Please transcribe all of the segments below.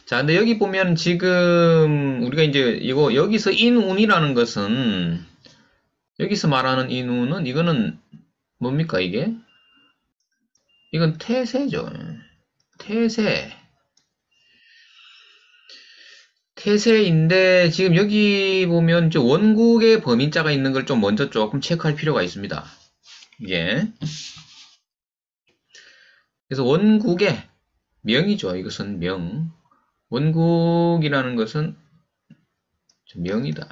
자, 근데 여기 보면 지금 우리가 이제 이거 여기서 인운이라는 것은 여기서 말하는 인운은 이거는 뭡니까 이게? 이건 태세죠. 태세. 태세인데 지금 여기 보면 이제 원국의 범인자가 있는 걸 좀 먼저 조금 체크할 필요가 있습니다. 이게. 그래서 원국의 명이죠. 이것은 명. 원국이라는 것은 명이다.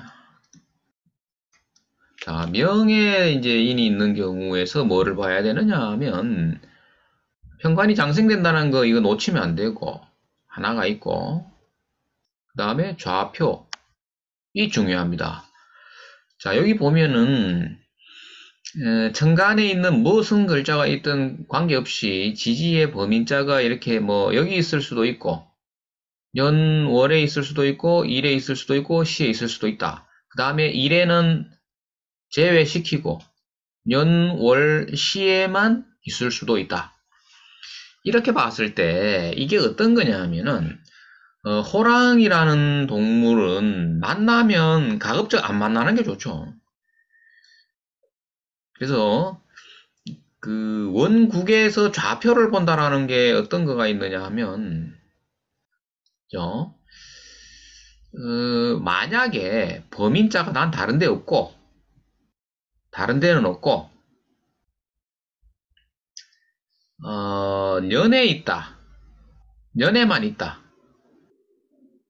자, 명에 이제 인이 있는 경우에서 뭐를 봐야 되느냐 하면 현관이 장생된다는 거 이거 놓치면 안 되고 하나가 있고 그 다음에 좌표 이 중요합니다. 자, 여기 보면은 천간에 있는 무슨 글자가 있든 관계없이 지지의 범인자가 이렇게 뭐 여기 있을 수도 있고 년월에 있을 수도 있고 일에 있을 수도 있고 시에 있을 수도 있다. 그 다음에 일에는 제외시키고 년월 시에만 있을 수도 있다. 이렇게 봤을 때 이게 어떤 거냐 하면은 호랑이라는 동물은 만나면 가급적 안 만나는 게 좋죠. 그래서 그 원국에서 좌표를 본다라는 게 어떤 거가 있느냐 하면 만약에 범인자가 난 다른 데 없고 다른 데는 없고 년에 있다. 년에만 있다.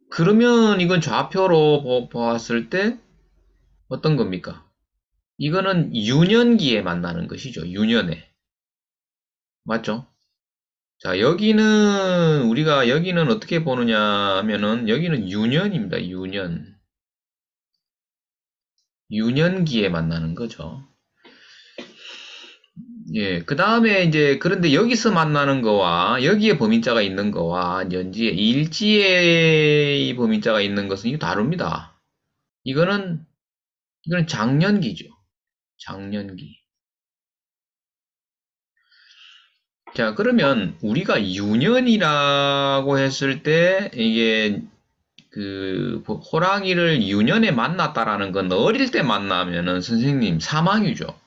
그러면 이건 좌표로 보았을 때 어떤 겁니까? 이거는 유년기에 만나는 것이죠. 유년에. 맞죠? 자, 여기는 어떻게 보느냐 하면은, 여기는 유년입니다. 유년. 유년기에 만나는 거죠. 예, 그 다음에 이제, 그런데 여기서 만나는 거와, 여기에 범인자가 있는 거와, 연지에, 일지에 범인자가 있는 것은 이거 다릅니다. 이거는 장년기죠. 장년기. 자, 그러면 우리가 유년이라고 했을 때 이게 그 호랑이를 유년에 만났다라는 건 어릴 때 만나면은 선생님 사망이죠.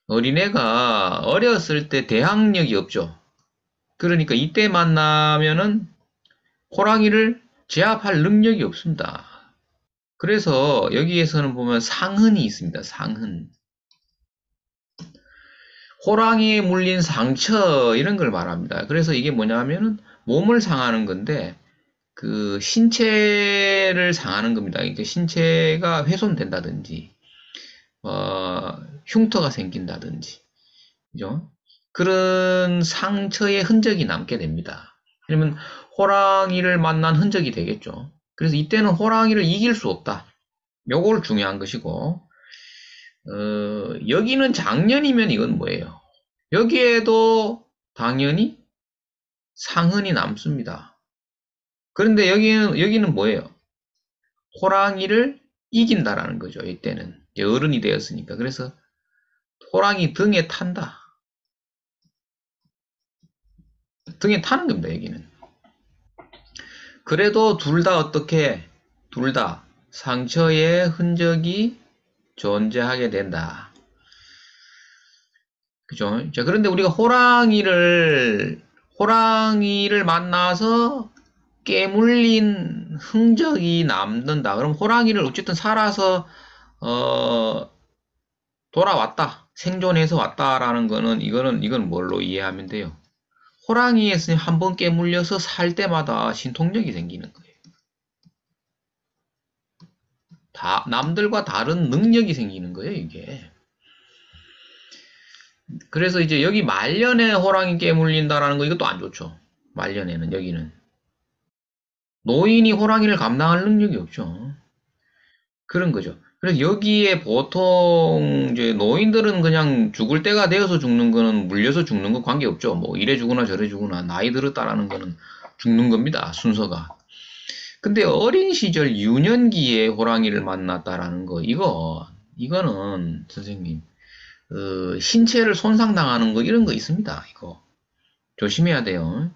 어린애가 어렸을 때 대항력이 없죠. 그러니까 이때 만나면은 호랑이를 제압할 능력이 없습니다. 그래서 여기에서는 보면 상흔이 있습니다. 상흔. 호랑이에 물린 상처 이런 걸 말합니다. 그래서 이게 뭐냐면은 몸을 상하는 건데 그 신체를 상하는 겁니다. 그러니까 신체가 훼손된다든지 흉터가 생긴다든지 그죠? 그런 상처의 흔적이 남게 됩니다. 그러면 호랑이를 만난 흔적이 되겠죠. 그래서 이때는 호랑이를 이길 수 없다. 요걸 중요한 것이고 여기는 작년이면 이건 뭐예요? 여기에도 당연히 상흔이 남습니다. 그런데 여기는 뭐예요? 호랑이를 이긴다라는 거죠. 이때는 이제 어른이 되었으니까. 그래서 호랑이 등에 탄다. 등에 타는 겁니다. 여기는. 그래도 둘 다 어떻게? 둘 다 상처의 흔적이 존재하게 된다. 그죠? 자, 그런데 우리가 호랑이를 만나서 깨물린 흔적이 남는다. 그럼 호랑이를 어쨌든 살아서, 돌아왔다. 생존해서 왔다라는 거는, 이건 뭘로 이해하면 돼요? 호랑이에서 한 번 깨물려서 살 때마다 신통력이 생기는 거예요. 남들과 다른 능력이 생기는 거예요, 이게. 그래서 이제 여기 말년에 호랑이 깨물린다라는 거 이것도 안 좋죠. 말년에는 여기는. 노인이 호랑이를 감당할 능력이 없죠. 그런 거죠. 그래서 여기에 보통 이제 노인들은 그냥 죽을 때가 되어서 죽는 거는 물려서 죽는 거 관계없죠. 뭐 이래 죽으나 저래 죽으나 나이 들었다라는 거는 죽는 겁니다. 순서가. 근데 어린 시절 유년기에 호랑이를 만났다라는 거 이거는 선생님 신체를 손상당하는 거 이런 거 있습니다. 이거 조심해야 돼요.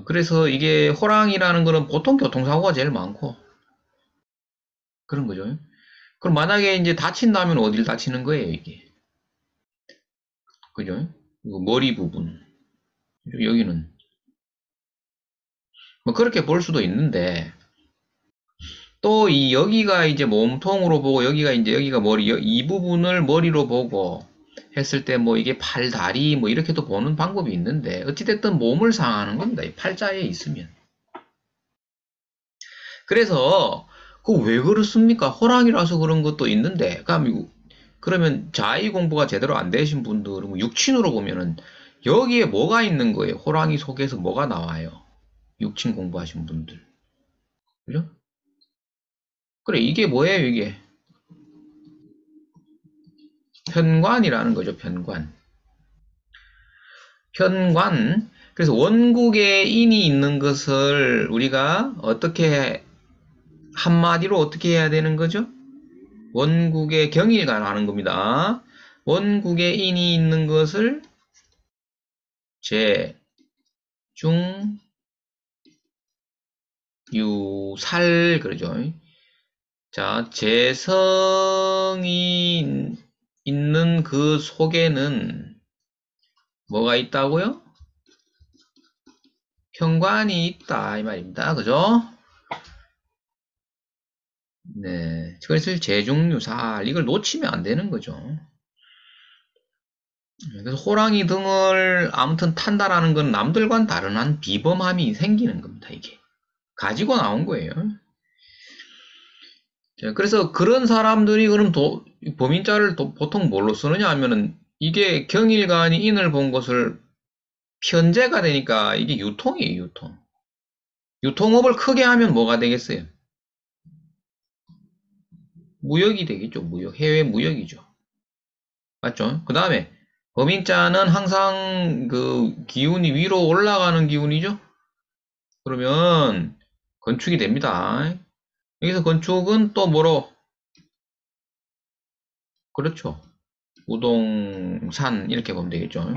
그래서 이게 호랑이라는 거는 보통 교통사고가 제일 많고, 그런 거죠. 그럼 만약에 이제 다친다면 어딜 다치는 거예요, 이게? 그죠? 이거 머리 부분. 여기는. 뭐 그렇게 볼 수도 있는데, 또 여기가 이제 몸통으로 보고, 여기가 머리, 이 부분을 머리로 보고 했을 때 뭐 이게 팔, 다리 뭐 이렇게도 보는 방법이 있는데, 어찌됐든 몸을 상하는 겁니다. 이 팔자에 있으면. 그래서, 그 왜 그렇습니까? 호랑이라서 그런 것도 있는데, 그러면 자의 공부가 제대로 안 되신 분들은 뭐 육친으로 보면은 여기에 뭐가 있는 거예요? 호랑이 속에서 뭐가 나와요? 육친 공부하신 분들. 그죠? 그래, 이게 뭐예요, 이게? 편관이라는 거죠, 편관. 편관. 그래서 원국에 인이 있는 것을 우리가 한마디로 어떻게 해야 되는 거죠? 원국의 경일관하는 겁니다. 원국에 인이 있는 것을 제, 중, 유, 살, 그러죠. 자, 재성이 있는 그 속에는 뭐가 있다고요? 현관이 있다 이 말입니다. 그죠? 네, 그래서 재중유살 이걸 놓치면 안 되는 거죠. 그래서 호랑이 등을 아무튼 탄다라는 건 남들과는 다른 한 비범함이 생기는 겁니다. 이게 가지고 나온 거예요. 자, 그래서 그런 사람들이 그럼 범인자를 보통 뭘로 쓰느냐 하면은 이게 경일관이 인을 본 것을 편제가 되니까 이게 유통이에요, 유통. 유통업을 크게 하면 뭐가 되겠어요? 무역이 되겠죠, 무역. 해외 무역이죠. 맞죠? 그 다음에 범인자는 항상 그 기운이 위로 올라가는 기운이죠? 그러면 건축이 됩니다. 여기서 건축은 또 뭐로? 그렇죠. 우동산 이렇게 보면 되겠죠.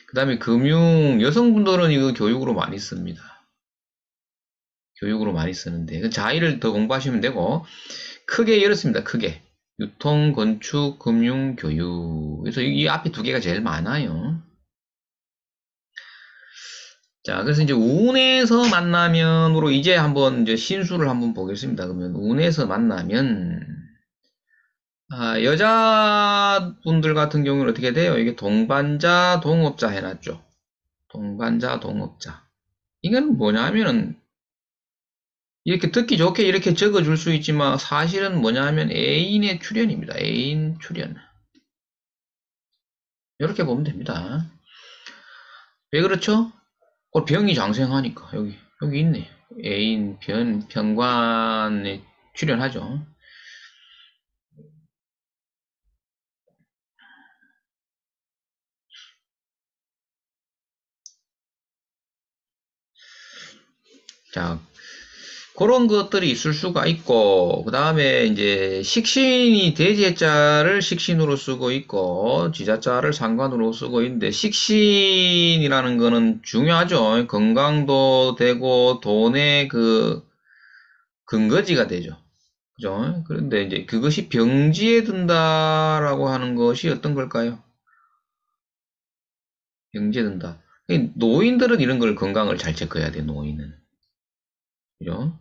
그 다음에 금융, 여성분들은 이거 교육으로 많이 씁니다. 교육으로 많이 쓰는데 그 자의를 더 공부하시면 되고 크게 이렇습니다. 크게 유통, 건축, 금융, 교육. 그래서 이 앞에 두 개가 제일 많아요. 자, 그래서 이제 운에서 만나면으로 이제 한번 이제 신수를 한번 보겠습니다. 그러면 운에서 만나면 여자분들 같은 경우는 어떻게 돼요? 이게 동반자, 동업자 해놨죠. 동반자, 동업자. 이건 뭐냐 하면은 이렇게 듣기 좋게 이렇게 적어줄 수 있지만 사실은 뭐냐 하면 애인의 출현입니다. 애인 출현. 이렇게 보면 됩니다. 왜 그렇죠? 병이 장생하니까 여기 있네. 애인 편관에 출현하죠. 자, 그런 것들이 있을 수가 있고, 그 다음에 이제 식신이 대제자를 식신으로 쓰고 있고, 지자자를 상관으로 쓰고 있는데, 식신이라는 거는 중요하죠. 건강도 되고, 돈의 근거지가 되죠. 그죠? 그런데 이제 그것이 병지에 든다라고 하는 것이 어떤 걸까요? 병지에 든다. 노인들은 이런 걸 건강을 잘 체크해야 돼, 노인은. 그죠?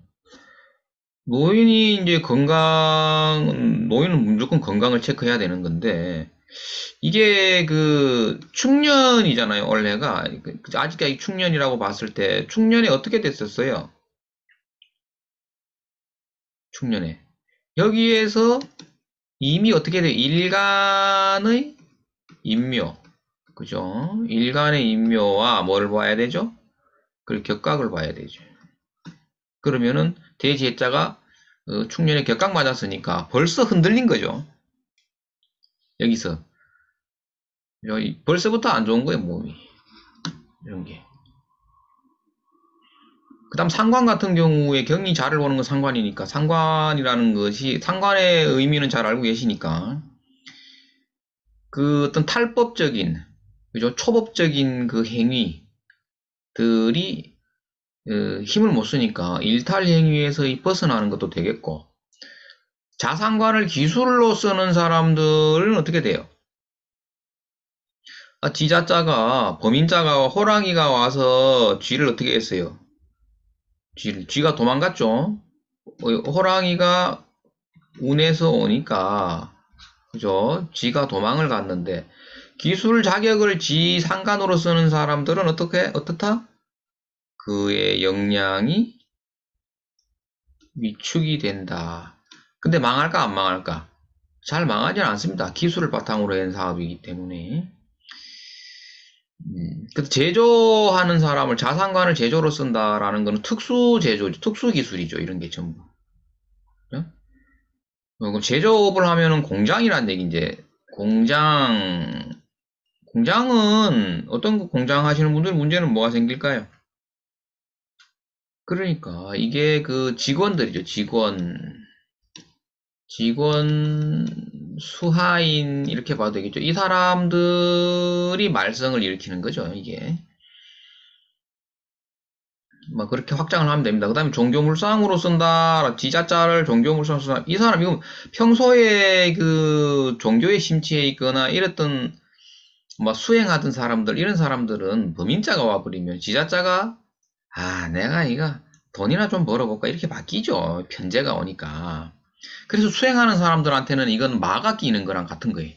노인은 무조건 건강을 체크해야 되는 건데, 이게 충년이잖아요, 원래가. 아직까지 충년이라고 봤을 때, 충년에 어떻게 됐었어요? 충년에. 여기에서 이미 어떻게 돼요? 일간의 인묘. 그죠? 일간의 인묘와 뭘 봐야 되죠? 그리고 격각을 봐야 되죠. 그러면은 대지혜자가 충년에 격각 맞았으니까 벌써 흔들린 거죠. 여기서. 여기 벌써부터 안 좋은 거예요, 몸이. 이런 게. 그 다음 상관 같은 경우에 경리 자를 보는 건 상관이니까 상관이라는 것이 상관의 의미는 잘 알고 계시니까 그 어떤 탈법적인 그죠 초법적인 그 행위 힘을 못 쓰니까 일탈 행위에서 벗어나는 것도 되겠고, 자산관을 기술로 쓰는 사람들은 어떻게 돼요? 지자자가, 범인자가, 호랑이가 와서 쥐를 어떻게 했어요? 쥐가 도망갔죠? 호랑이가 운에서 오니까, 그죠? 쥐가 도망을 갔는데, 기술 자격을 지 상관으로 쓰는 사람들은 어떻다? 그의 역량이 위축이 된다. 근데 망할까, 안 망할까? 잘 망하지는 않습니다. 기술을 바탕으로 한 사업이기 때문에. 그래서 제조하는 사람을 자산관을 제조로 쓴다라는 것은 특수 제조죠. 특수 기술이죠. 이런 게 전부. 그죠? 그럼 제조업을 하면은 공장이란 얘기 이제 공장은 어떤 공장 하시는 분들 문제는 뭐가 생길까요? 그러니까 이게 그 직원들이죠. 직원 수하인 이렇게 봐도 되겠죠. 이 사람들이 말썽을 일으키는 거죠. 이게. 뭐 그렇게 확장을 하면 됩니다. 그 다음에 종교물상으로 쓴다. 지자자를 종교물상으로 쓴다. 이 사람 이거 평소에 그 종교에 심취해 있거나 이랬던 뭐 수행하던 사람들 이런 사람들은 범인자가 와버리면 지자자가 내가 이거 돈이나 좀 벌어볼까 이렇게 바뀌죠. 편제가 오니까. 그래서 수행하는 사람들한테는 이건 마가 끼는 거랑 같은 거예요.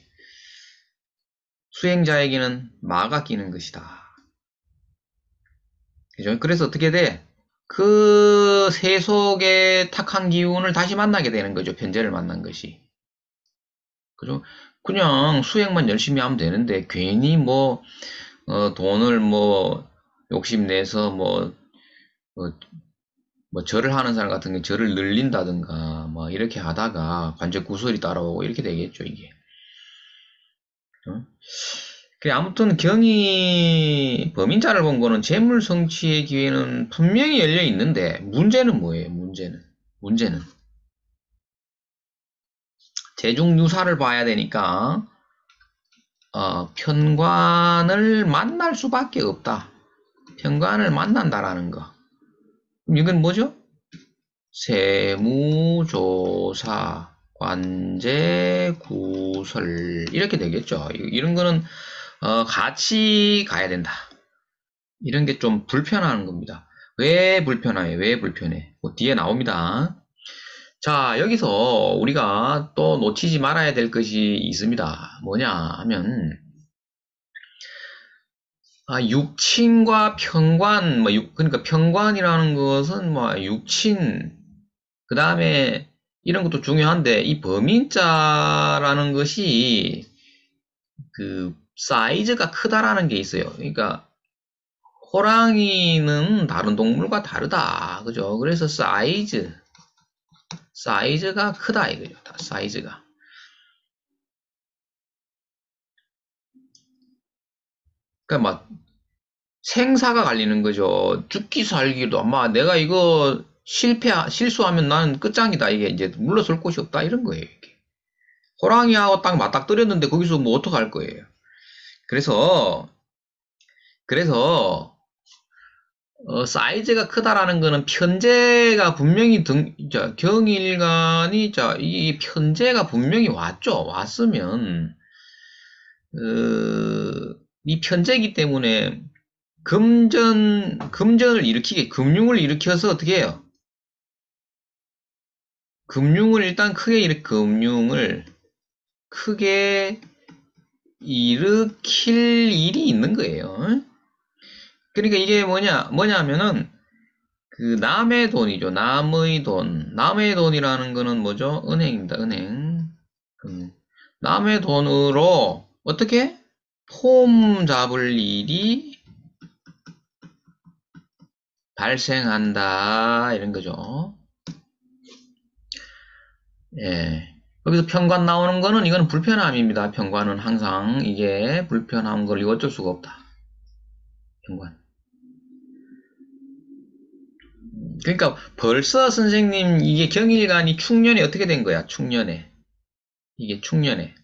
수행자에게는 마가 끼는 것이다. 그죠? 그래서 어떻게 돼? 그 세속의 탁한 기운을 다시 만나게 되는 거죠. 변제를 만난 것이. 그죠? 그냥 수행만 열심히 하면 되는데 괜히 돈을 욕심내서 어, 절을 하는 사람 같은 게 절을 늘린다든가 이렇게 하다가 관제구설이 따라오고 이렇게 되겠죠, 이게. 그죠? 그래, 아무튼 경이 범인자를 본 거는 재물 성취의 기회는 분명히 열려 있는데 문제는 뭐예요? 문제는 재중유사를 봐야 되니까 편관을 만날 수밖에 없다. 편관을 만난다라는 거. 그럼 이건 뭐죠? 세무조사, 관제구설 이렇게 되겠죠. 이런 거는 같이 가야 된다. 이런 게 좀 불편한 겁니다. 왜 불편해? 왜 불편해? 뒤에 나옵니다. 자, 여기서 우리가 또 놓치지 말아야 될 것이 있습니다. 뭐냐 하면, 육친과 편관, 그러니까 편관이라는 것은 육친, 그 다음에 이런 것도 중요한데, 이 범인자라는 것이 그 사이즈가 크다라는 게 있어요. 그러니까 호랑이는 다른 동물과 다르다. 그죠? 그래서 사이즈가 크다 이거죠. 사이즈가. 그러니까 생사가 갈리는 거죠. 죽기 살기도 아마 내가 이거 실수하면 나는 끝장이다. 이게 이제 물러설 곳이 없다. 이런 거예요. 이게. 호랑이하고 딱 맞닥뜨렸는데 거기서 뭐 어떡할 거예요. 그래서 사이즈가 크다라는 거는 편제가 분명히 경일관이 이 편제가 분명히 왔죠. 왔으면 이 편제이기 때문에 금전을 금융을 일으켜서 어떻게 해요? 금융을 크게 일으킬 일이 있는 거예요. 그러니까 이게 뭐냐면은, 그, 남의 돈이죠. 남의 돈이라는 거는 뭐죠? 은행입니다. 은행. 남의 돈으로, 어떻게? 폼 잡을 일이 발생한다. 이런 거죠. 예. 여기서 편관 나오는 거는 이건 불편함입니다. 편관은 항상 이게 불편함 걸리고 어쩔 수가 없다. 편관. 그러니까 벌써 선생님 이게 경일관이 충년에 어떻게 된 거야? 충년에. 이게 충년에.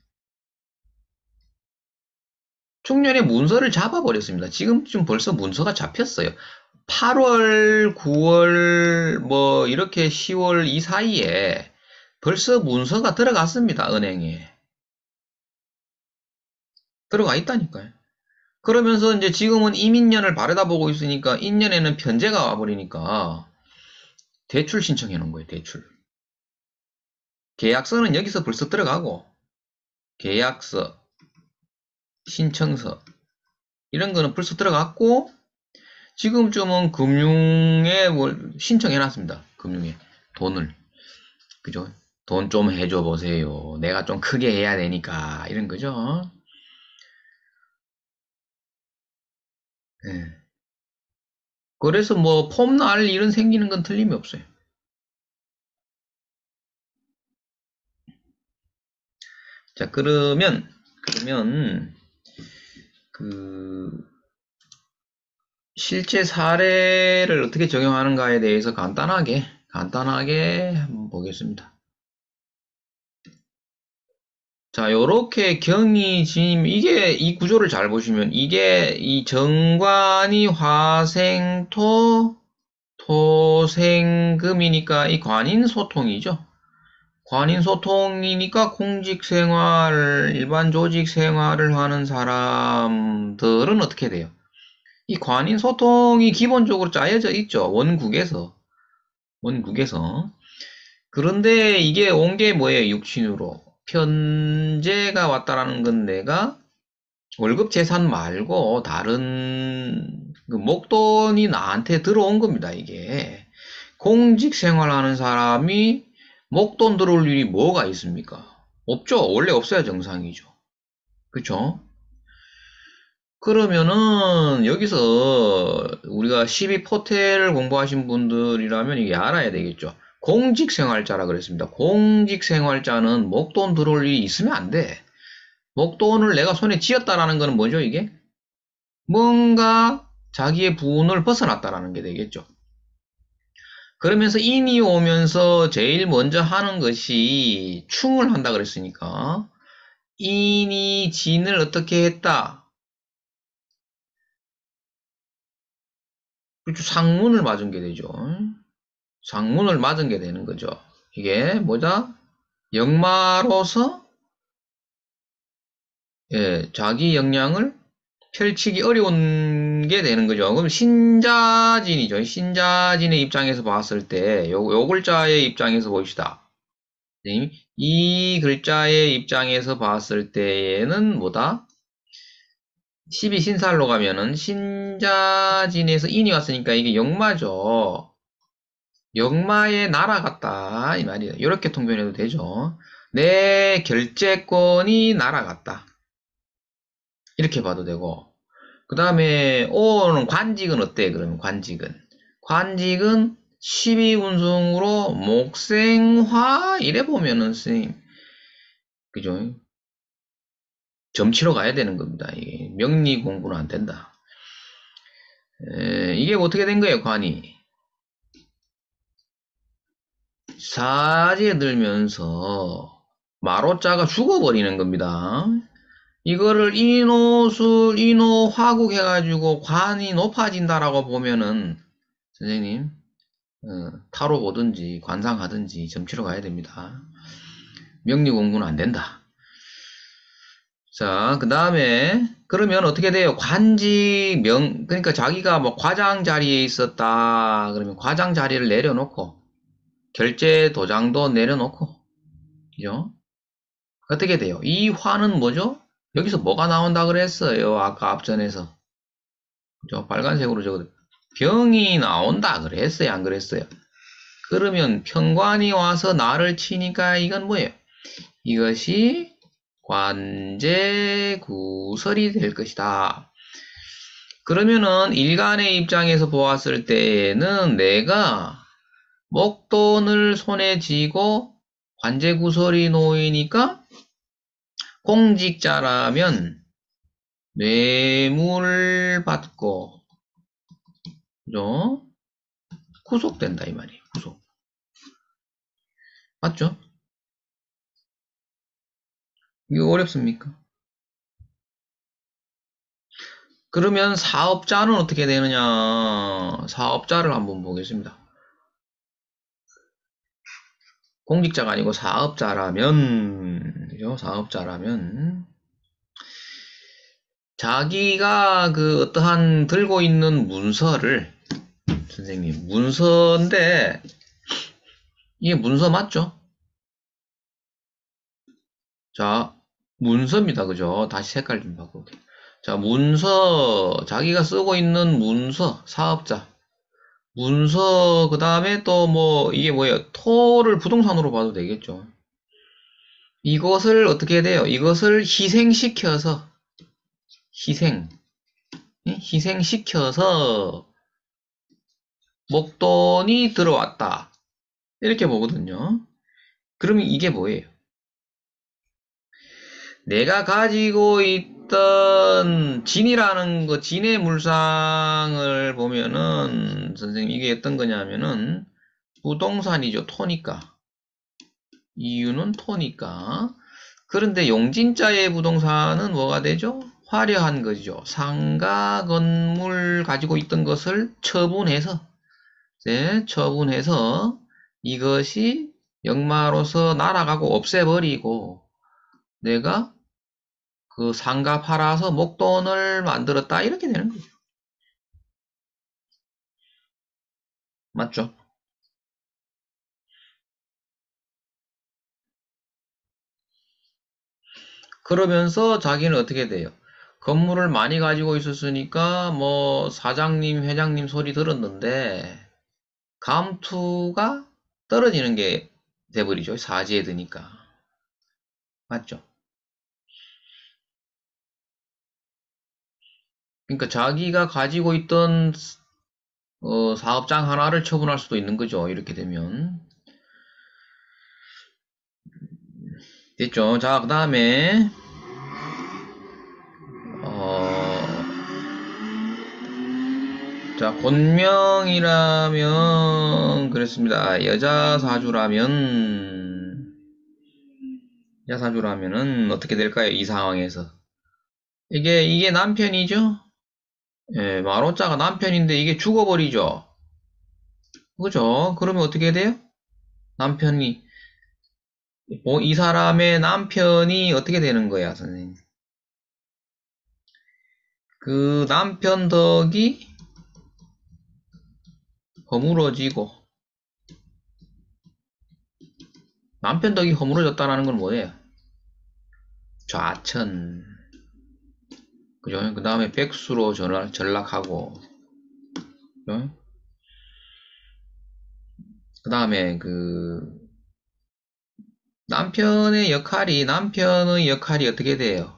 중년에 문서를 잡아버렸습니다. 지금쯤 벌써 문서가 잡혔어요. 8월, 9월, 뭐, 이렇게 10월 이 사이에 벌써 문서가 들어갔습니다. 은행에. 들어가 있다니까요. 그러면서 이제 지금은 이민년을 바라다 보고 있으니까 인년에는 편제가 와버리니까 대출 신청해 놓은 거예요. 대출. 계약서는 여기서 벌써 들어가고 계약서, 신청서 이런 거는 벌써 들어갔고 지금쯤은 금융에 뭘 신청해 놨습니다. 금융에 돈을. 그죠? 돈 좀 해줘 보세요. 내가 좀 크게 해야 되니까 이런 거죠. 예. 그래서 뭐 폼날 일은 생기는 건 틀림이 없어요. 자, 그러면 그 실제 사례를 어떻게 적용하는가에 대해서 간단하게 한번 보겠습니다. 자, 요렇게 경이 진 이게 이 구조를 잘 보시면 이게 이 정관이 화생토 토생금이니까 이 관인소통이죠. 관인소통이니까 공직생활, 일반 조직생활을 하는 사람들은 어떻게 돼요? 이 관인소통이 기본적으로 짜여져 있죠. 원국에서. 그런데 이게 온 게 뭐예요? 육신으로. 편제가 왔다라는 건 내가 월급 재산 말고 다른 그 목돈이 나한테 들어온 겁니다, 이게. 공직 생활하는 사람이 목돈 들어올 일이 뭐가 있습니까? 없죠. 원래 없어야 정상이죠. 그쵸? 그러면은 여기서 우리가 12포테를 공부하신 분들이라면 이게 알아야 되겠죠. 공직생활자라 그랬습니다. 공직생활자는 목돈 들어올 일이 있으면 안 돼. 목돈을 내가 손에 쥐었다라는 거는 뭐죠, 이게? 뭔가 자기의 분을 벗어났다라는 게 되겠죠. 그러면서 인이 오면서 제일 먼저 하는 것이 충을 한다 그랬으니까 인이 진을 어떻게 했다? 그렇죠. 상문을 맞은 게 되죠. 상문을 맞은 게 되는 거죠. 이게 뭐다? 역마로서 예, 자기 역량을 펼치기 어려운 게 되는 거죠. 그럼 신자진이죠. 신자진의 입장에서 봤을 때, 요 글자의 입장에서 봅시다. 이 글자의 입장에서 봤을 때에는 뭐다? 12신살로 가면은 신자진에서 인이 왔으니까 이게 역마죠. 역마의 나라 같다. 이 말이에요. 이렇게 통변해도 되죠. 내 결재권이 나라 같다. 이렇게 봐도 되고. 그 다음에 오는 관직은 어때? 그러면 관직은. 관직은 12운승으로 목생화 이래 보면은 선생님 그죠? 점치러 가야 되는 겁니다. 이게 명리 공부는 안 된다. 이게 어떻게 된 거예요, 관이? 사지에 들면서 마로자가 죽어버리는 겁니다. 이거를 인호술, 인호화국 해가지고 관이 높아진다라고 보면은 선생님 타로 보든지 관상하든지 점치러 가야 됩니다. 명리 공부는 안 된다. 자, 그 다음에, 그러면 어떻게 돼요? 그러니까 자기가 뭐 과장 자리에 있었다. 그러면 과장 자리를 내려놓고, 결제 도장도 내려놓고, 그죠? 어떻게 돼요? 이 화는 뭐죠? 여기서 뭐가 나온다 그랬어요? 아까 앞전에서. 그죠? 빨간색으로 적어도. 병이 나온다 그랬어요? 안 그랬어요? 그러면 편관이 와서 나를 치니까 이건 뭐예요? 이것이 관제구설이 될 것이다. 그러면은 일간의 입장에서 보았을 때에는 내가 목돈을 손에 쥐고 관제구설이 놓이니까 공직자라면 뇌물 받고 그죠? 구속된다 이 말이에요. 구속. 맞죠? 이거 어렵습니까? 그러면 사업자는 어떻게 되느냐? 사업자를 한번 보겠습니다. 공직자가 아니고 사업자라면, 그죠? 사업자라면, 자기가 그 어떠한 들고 있는 문서를, 선생님, 문서인데, 이게 문서 맞죠? 자, 문서입니다. 그죠? 다시 색깔 좀 바꿀게요. 자, 문서, 자기가 쓰고 있는 문서, 사업자. 문서, 그 다음에 또 뭐, 이게 뭐예요? 토를 부동산으로 봐도 되겠죠. 이것을 어떻게 해야 돼요? 이것을 희생시켜서, 희생, 희생시켜서 목돈이 들어왔다. 이렇게 보거든요. 그러면 이게 뭐예요? 내가 가지고 있던 진이라는 거, 진의 물상을 보면은, 선생님, 이게 어떤 거냐면은, 부동산이죠. 토니까. 이유는 토니까. 그런데 용진자의 부동산은 뭐가 되죠? 화려한 거죠. 상가 건물 가지고 있던 것을 처분해서, 네, 처분해서 이것이 역마로서 날아가고 없애버리고, 내가 그 상가 팔아서 목돈을 만들었다. 이렇게 되는 거죠. 맞죠? 그러면서 자기는 어떻게 돼요? 건물을 많이 가지고 있었으니까 뭐 사장님, 회장님 소리 들었는데 감투가 떨어지는 게 돼버리죠. 사지에 드니까. 맞죠? 그러니까 자기가 가지고 있던 사업장 하나를 처분할 수도 있는 거죠. 이렇게 되면. 됐죠? 자, 그 다음에 자, 본명이라면 그랬습니다. 여자사주라면은 어떻게 될까요? 이 상황에서. 이게 남편이죠? 예, 마로자가 남편인데 이게 죽어버리죠? 그죠? 그러면 어떻게 돼요? 남편이, 이 사람의 남편이 어떻게 되는 거야, 선생님? 그 남편 덕이 허물어지고, 남편 덕이 허물어졌다는 건 뭐예요? 좌천. 그죠? 그 다음에 백수로 전락하고, 그죠? 그 다음에 남편의 역할이 어떻게 돼요?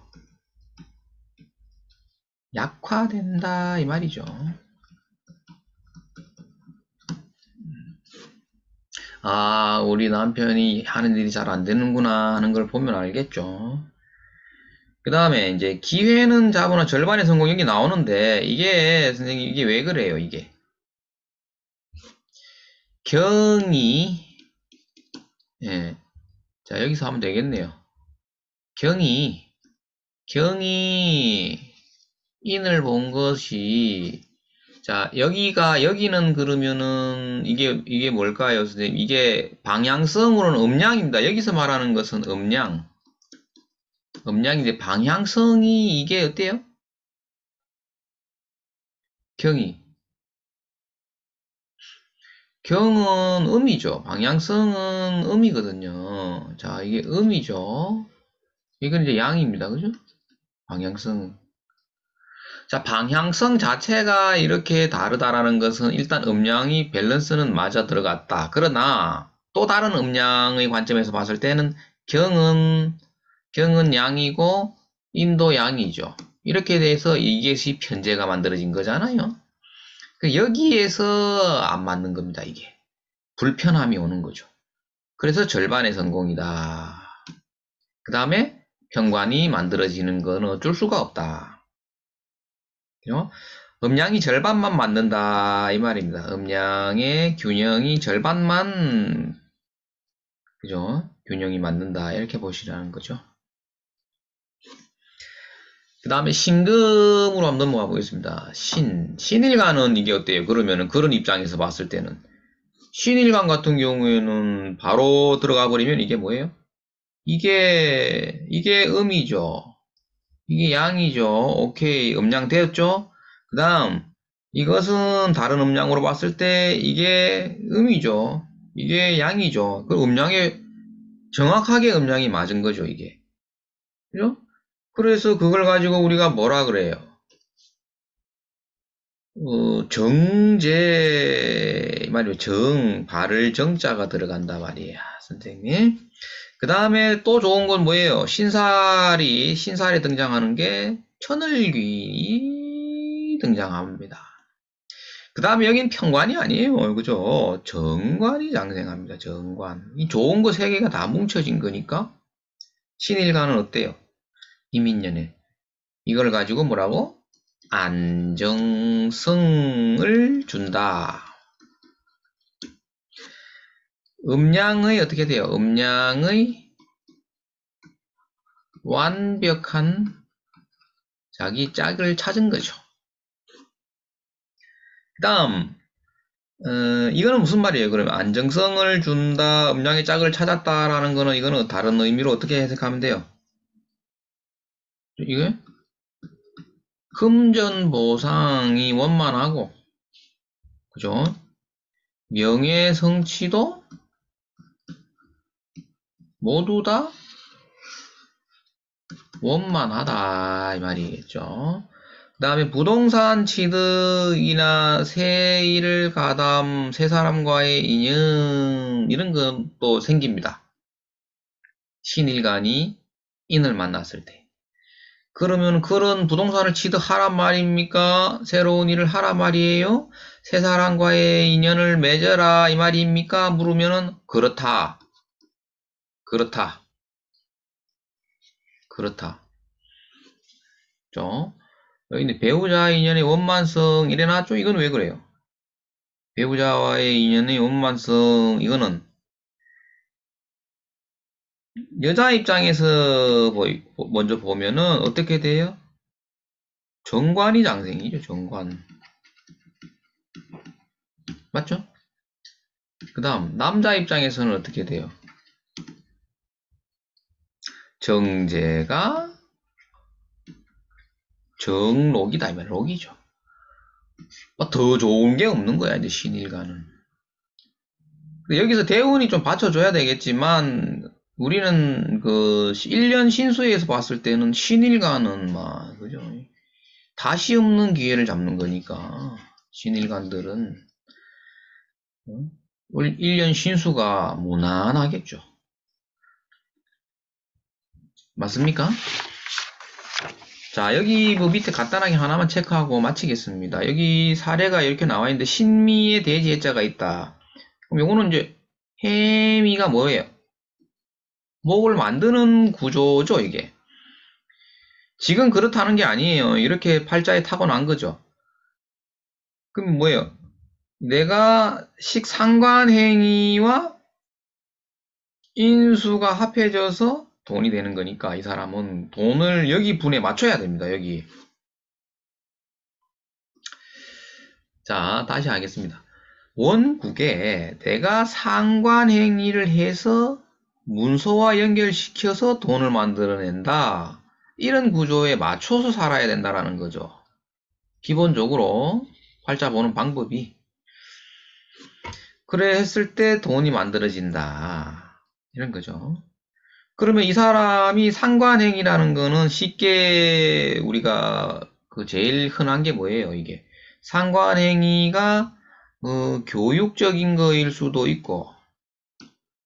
약화된다, 이 말이죠. 아, 우리 남편이 하는 일이 잘 안 되는구나 하는 걸 보면 알겠죠. 그 다음에 이제 기회는 자본화 절반의 성공 여기 나오는데 이게 선생님 이게 왜 그래요 이게 경이 예, 자 여기서 하면 되겠네요. 경이 경이 인을 본 것이 자 여기는 그러면은 이게 뭘까요 선생님? 이게 방향성으로는 음량입니다. 여기서 말하는 것은 음량인데 방향성이 이게 어때요? 경이 경은 음이죠. 방향성은 음이거든요. 자, 이게 음이죠. 이건 이제 양입니다. 그죠? 방향성. 자, 방향성 자체가 이렇게 다르다라는 것은 일단 음량이 밸런스는 맞아 들어갔다. 그러나 또 다른 음량의 관점에서 봤을 때는 경은, 경은 양이고 인도 양이죠. 이렇게 돼서 이것이 편제가 만들어진 거잖아요. 여기에서 안 맞는 겁니다, 이게. 불편함이 오는 거죠. 그래서 절반의 성공이다. 그 다음에 평관이 만들어지는 건 어쩔 수가 없다. 그죠? 음량이 절반만 맞는다 이 말입니다. 음량의 균형이 절반만 그죠? 균형이 맞는다 이렇게 보시라는 거죠. 그 다음에 신금으로 한번 넘어가 보겠습니다. 신일간은 이게 어때요? 그러면은 그런 입장에서 봤을 때는 신일간 같은 경우에는 바로 들어가 버리면 이게 뭐예요? 이게 음이죠. 이게 양이죠. 오케이. 음양 되었죠? 그 다음, 이것은 다른 음량으로 봤을 때 이게 음이죠. 이게 양이죠. 그 음량에, 정확하게 음량이 맞은 거죠, 이게. 그죠? 그래서 그걸 가지고 우리가 뭐라 그래요? 말이요. 발을 정자가 들어간다 말이야, 선생님. 그 다음에 또 좋은 건 뭐예요? 신살이 등장하는 게 천을귀 등장합니다. 그 다음에 여긴 평관이 아니에요. 그죠? 정관이 장생합니다. 정관. 이 좋은 거 세 개가 다 뭉쳐진 거니까 신일간은 어때요? 이민년에. 이걸 가지고 뭐라고? 안정성을 준다. 음양의 어떻게 돼요? 음양의 완벽한 자기 짝을 찾은 거죠. 그 다음, 이거는 무슨 말이에요? 그러면 안정성을 준다, 음양의 짝을 찾았다라는 거는 이거는 다른 의미로 어떻게 해석하면 돼요? 이게 금전보상이 원만하고, 그죠? 명예성취도 모두 다 원만하다 이 말이겠죠. 그 다음에 부동산 취득이나 세일 가담, 세 사람과의 인연 이런 건 또 생깁니다. 신일간이 인을 만났을 때. 그러면 그런 부동산을 취득하란 말입니까? 새로운 일을 하란 말이에요? 세 사람과의 인연을 맺어라 이 말입니까? 물으면은 그렇다. 그렇다. 그렇다. 죠? 여기 배우자 인연의 원만성 이래 놨죠? 이건 왜 그래요? 배우자와의 인연의 원만성 이거는 여자 입장에서 먼저 보면은 어떻게 돼요? 정관이 장생이죠. 정관. 맞죠? 그 다음 남자 입장에서는 어떻게 돼요? 정제가 정록이다. 이 말, 록이죠. 더 좋은 게 없는 거야, 이제 신일간은. 여기서 대운이 좀 받쳐줘야 되겠지만, 우리는 그 1년 신수에서 봤을 때는 신일간은 막, 그죠? 다시 없는 기회를 잡는 거니까, 신일간들은. 1년 신수가 무난하겠죠. 맞습니까? 자, 여기 뭐 밑에 간단하게 하나만 체크하고 마치겠습니다. 여기 사례가 이렇게 나와 있는데 신미에 대지 해자가 있다. 그럼 요거는 이제 해미가 뭐예요? 목을 만드는 구조죠, 이게. 지금 그렇다는 게 아니에요. 이렇게 팔자에 타고난 거죠. 그럼 뭐예요? 내가 식상관행위와 인수가 합해져서 돈이 되는 거니까 이 사람은 돈을 여기 분에 맞춰야 됩니다. 여기. 자, 다시 하겠습니다. 원국에 내가 상관행위를 해서 문서와 연결시켜서 돈을 만들어낸다. 이런 구조에 맞춰서 살아야 된다라는 거죠. 기본적으로 활자 보는 방법이. 그래 했을 때 돈이 만들어진다. 이런 거죠. 그러면 이 사람이 상관행위라는 거는 쉽게 우리가 그 제일 흔한 게 뭐예요, 이게? 상관행위가 교육적인 거일 수도 있고,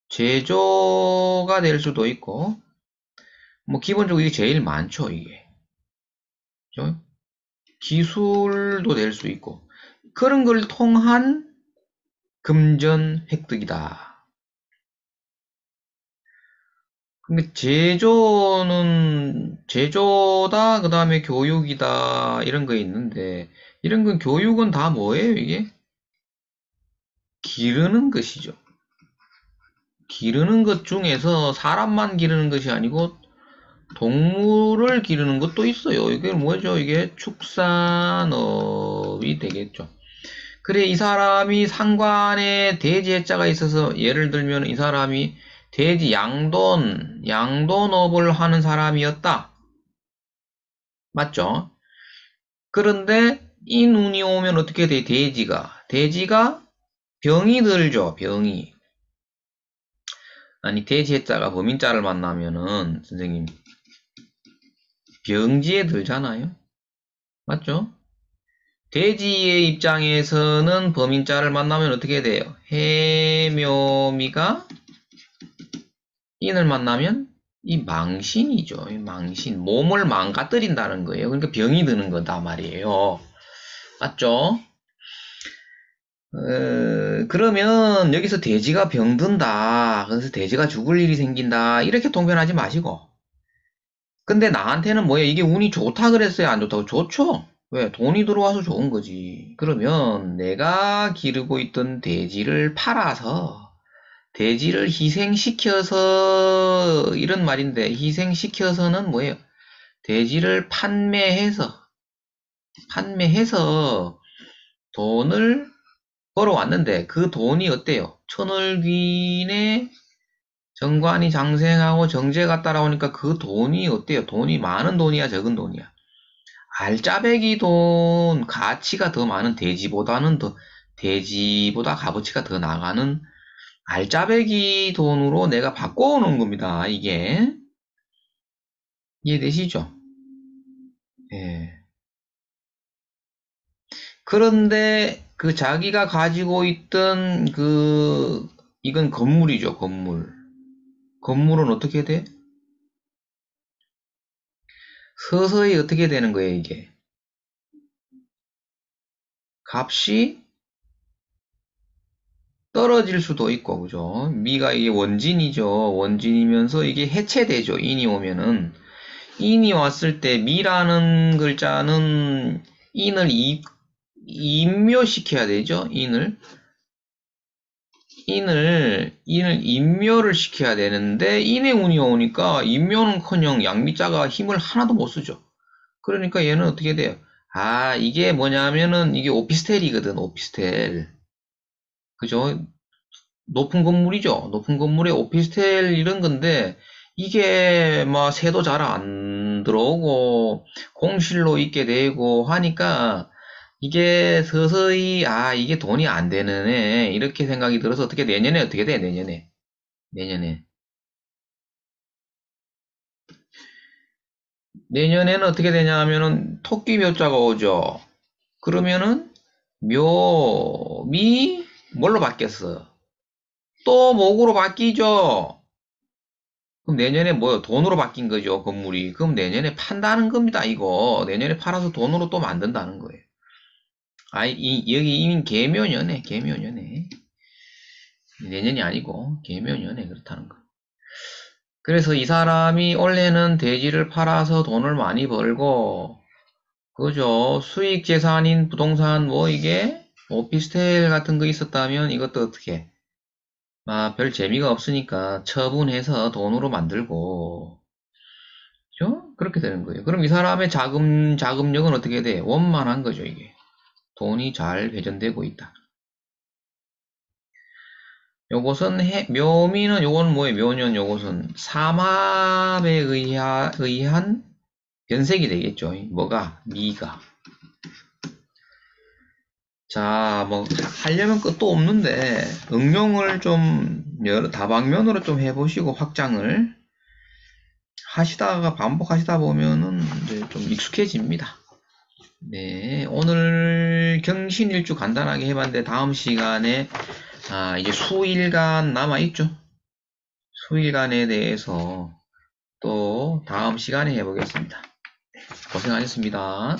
제조가 될 수도 있고, 뭐 기본적으로 이게 제일 많죠, 이게. 그죠? 기술도 될 수 있고, 그런 걸 통한 금전 획득이다. 근데 제조다, 그 다음에 교육이다, 이런 거 있는데, 이런 건 교육은 다 뭐예요, 이게? 기르는 것이죠. 기르는 것 중에서 사람만 기르는 것이 아니고 동물을 기르는 것도 있어요. 이게 뭐죠? 이게 축산업이 되겠죠. 그래, 이 사람이 상관에 돼지 해자가 있어서 예를 들면 이 사람이 돼지 양돈업을 하는 사람이었다. 맞죠? 그런데 이 눈이 오면 어떻게 돼? 돼지가 병이 들죠. 병이. 아니 돼지 해자가 범인자를 만나면은 선생님 병지에 들잖아요. 맞죠? 돼지의 입장에서는 범인자를 만나면 어떻게 돼요? 해묘미가 인을 만나면 이 망신이죠. 이 망신. 몸을 망가뜨린다는 거예요. 그러니까 병이 드는 거다 말이에요. 맞죠? 그러면 여기서 돼지가 병든다. 그래서 돼지가 죽을 일이 생긴다. 이렇게 통변하지 마시고. 근데 나한테는 뭐야? 이게 운이 좋다 그랬어요? 안 좋다고? 좋죠? 왜? 돈이 들어와서 좋은 거지. 그러면 내가 기르고 있던 돼지를 팔아서 돼지를 희생시켜서 이런 말인데 희생시켜서는 뭐예요? 돼지를 판매해서 돈을 벌어왔는데 그 돈이 어때요? 천월귀인의 정관이 장생하고 정제가 따라오니까 그 돈이 어때요? 돈이 많은 돈이야, 적은 돈이야? 알짜배기 돈 가치가 더 많은 돼지보다 값어치가 더 나가는 알짜배기 돈으로 내가 바꿔오는 겁니다. 이게 이해되시죠? 예. 그런데 그 자기가 가지고 있던 이건 건물이죠, 건물. 건물은 어떻게 돼? 서서히 어떻게 되는 거예요, 이게? 값이 떨어질 수도 있고, 그죠? 미가 이게 원진이죠. 원진이면서 이게 해체되죠. 인이 오면은. 인이 왔을 때 미라는 글자는 인을 임묘시켜야 되죠. 인을 임묘를 시켜야 되는데 인의 운이 오니까 임묘는커녕 양미자가 힘을 하나도 못 쓰죠. 그러니까 얘는 어떻게 돼요? 아, 이게 뭐냐면은 이게 오피스텔이거든. 오피스텔. 그죠? 높은 건물이죠. 높은 건물에 오피스텔 이런 건데 이게 막 새도 잘 안 들어오고 공실로 있게 되고 하니까 이게 서서히 아 이게 돈이 안 되는 애 이렇게 생각이 들어서 어떻게 내년에 어떻게 돼? 내년에는 어떻게 되냐 하면은 토끼 묘자가 오죠. 그러면은 묘미 뭘로 바뀌었어? 또 목으로 바뀌죠. 그럼 내년에 뭐요? 돈으로 바뀐 거죠, 건물이. 그럼 내년에 판다는 겁니다, 이거. 내년에 팔아서 돈으로 또 만든다는 거예요. 여기 이미 개묘년에. 내년이 아니고, 개묘년에 그렇다는 거. 그래서 이 사람이 원래는 돼지를 팔아서 돈을 많이 벌고, 그죠? 수익 재산인 부동산, 뭐 이게, 오피스텔 같은 거 있었다면 이것도 어떻게, 별 재미가 없으니까 처분해서 돈으로 만들고, 그죠? 그렇게 되는 거예요. 그럼 이 사람의 자금력은 어떻게 돼? 원만한 거죠, 이게. 돈이 잘 회전되고 있다. 요것은 묘미는 요건 뭐예요? 묘년 요것은 삼합에 의한 변색이 되겠죠. 뭐가? 미가. 자, 뭐 하려면 끝도 없는데 응용을 좀 여러 다방면으로 좀 해보시고 확장을 하시다가 반복하시다 보면은 이제 좀 익숙해집니다. 네, 오늘 경신일주 간단하게 해봤는데 다음 시간에 이제 수일간 남아있죠. 수일간에 대해서 또 다음 시간에 해보겠습니다. 고생하셨습니다.